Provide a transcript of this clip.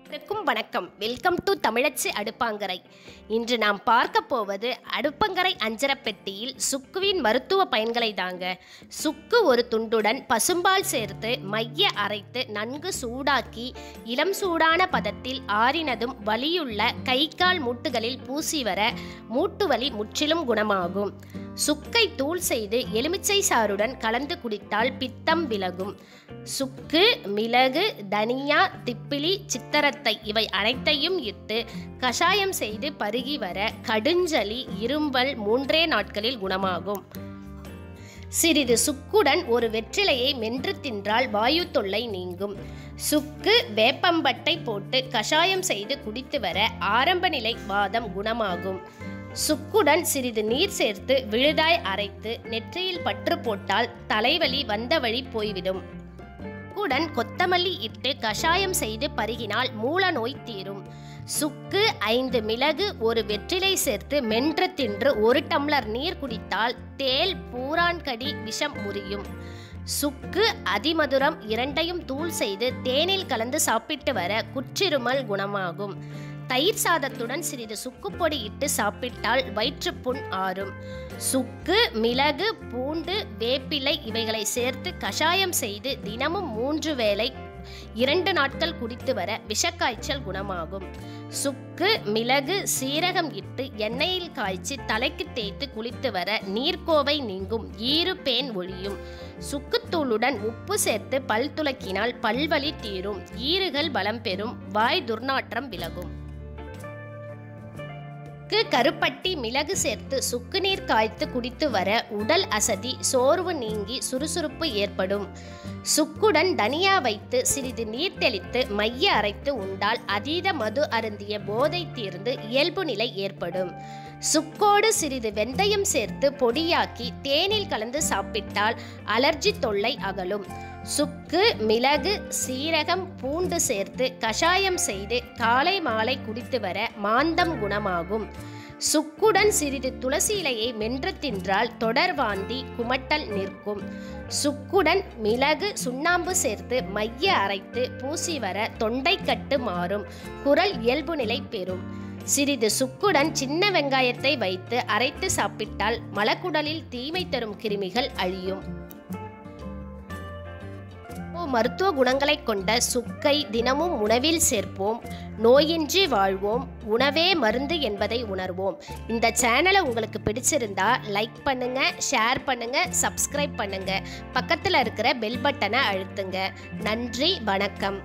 வணக்கம். Welcome to தமிழச்சி அடுப்பாங்கரை. இன்று நாம் பார்க்க போவது அடுப்பங்கரை அஞ்சரப்பெட்டியில் சுக்குவின் மருத்துவ பயன்களை தாங்க. சுக்கு ஒரு துண்டுடன் பசும்பால் சேர்த்து மைய அரைத்து நன்கு சூடாக்கி இளம் சூடான பதத்தில் ஆறினதும் வலியுள்ள கை கால் மூட்டுகளில் பூசி வர மூட்டு வலி முற்றிலும் குணமாகும். சுக்கை தூள் செய்து எலுமிச்சை சாறுடன் கலந்து குடித்தால் பித்தம் விலகும். சுக்கு, மிளகு, தனியா, திப்பிலி, சித்தரத்தை இவை அனைத்தையும் இட்டு கஷாயம் செய்து பருகி வர கடுஞ்சலி, இரும்பல் 3 நாட்களில் குணமாகும். சிறிது சுக்குடன் ஒரு வெற்றிலையை மென்று தின்றால் வாயு தொல்லை நீங்கும். சுக்கு, வேப்பம்பட்டை போட்டு கஷாயம் செய்து குடித்து வர ஆரம்ப நிலை வாதம் குணமாகும். சுக்குடன் சிறிது நீர் சேர்த்து விழுதாய் அரைத்து நெற்றியில் பற்று போட்டால் தலைவலி வந்த வழி போய்விடும். சுக்குடன் கொத்தமல்லி இட்டு கஷாயம் செய்து பருகினால் மூல நோய் தீரும். சுக்கு, 5 மிளகு, ஒரு வெற்றிலை சேர்த்து மென்று தின்று 1 டம்ளர் நீர் குடித்தால் தேள், பூரான்கடி விஷம் முறியும். சுக்கு, அதிமதுரம் இரண்டையும் தூள் செய்து தேனில் கலந்து சாப்பிட்டு வர குற்றிருமல் குணமாகும். தயிர் சாதத்துடன் சிறிது சுக்கு பொடி இட்டு சாப்பிட்டால் வயிற்றுப்புண் ஆறும். சுக்கு, மிளகு, பூண்டு, வேப்பிலை இவைகளை சேர்த்து கஷாயம் செய்து தினமும் 3 வேளை 2 நாட்கள் குடித்து வர விஷக்காய்ச்சல் குணமாகும். சுக்கு, மிளகு, சீரகம் இட்டு எண்ணெயில் காய்ச்சி தலைக்கு தேய்த்து குளித்து வர நீர்க்கோவை நீங்கும், ஈறு பேன் ஒழியும். சுக்குத்தூளுடன் உப்பு சேர்த்து பல் துலக்கினால் பல்வலி தீரும், ஈறுகள் பலம் பெறும், வாய் துர்நாற்றம் விலகும். கருப்பட்டி, மிளகு சேர்த்து சுக்கு நீர் காய்த்து குடித்து வர உடல் அசதி, சோர்வு நீங்கி சுறுசுறுப்பு ஏற்படும். சுக்குடன் தனியா வைத்து சிறிது நீர் தெளித்து மைய அரைத்து உண்டால் அதீத மது அருந்திய போதை தீர்ந்து இயல்பு நிலை ஏற்படும். சுக்கோடு சிறிது வெந்தயம் சேர்த்து பொடியாக்கி தேனில் கலந்து சாப்பிட்டால் அலர்ஜி தொல்லை அகலும். சுக்கு, மிளகு, சீரகம், பூண்டு சேர்த்து கஷாயம் செய்து காலை மாலை குடித்து வர மாந்தம் குணமாகும். சுக்குடன் சிறிது துளசி இலையை மென்று தின்றால் தொடர் வாந்தி, குமட்டல் நிற்கும். சுக்குடன் மிளகு, சுண்ணாம்பு சேர்த்து மைய அரைத்து பூசி வர தொண்டைக்கட்டு மாறும், குரல் இயல்பு நிலை பெறும். சிறிது சுக்குடன் சின்ன வெங்காயத்தை வைத்து அரைத்து சாப்பிட்டால் மலக்குடலில் தீமை தரும் கிருமிகள் அழியும். மருத்துவ குணங்களை கொண்ட சுக்கை தினமும் உணவில் சேர்ப்போம். நோயின்றி வாழ்வோம். உணவே மருந்து என்பதை உணர்வோம். இந்த சேனலை உங்களுக்கு பிடிச்சிருந்தா லைக் பண்ணுங்க, ஷேர் பண்ணுங்க, சப்ஸ்கிரைப் பண்ணுங்க. பக்கத்தில் இருக்கிற பெல் பட்டனை அழுத்துங்க. நன்றி, வணக்கம்.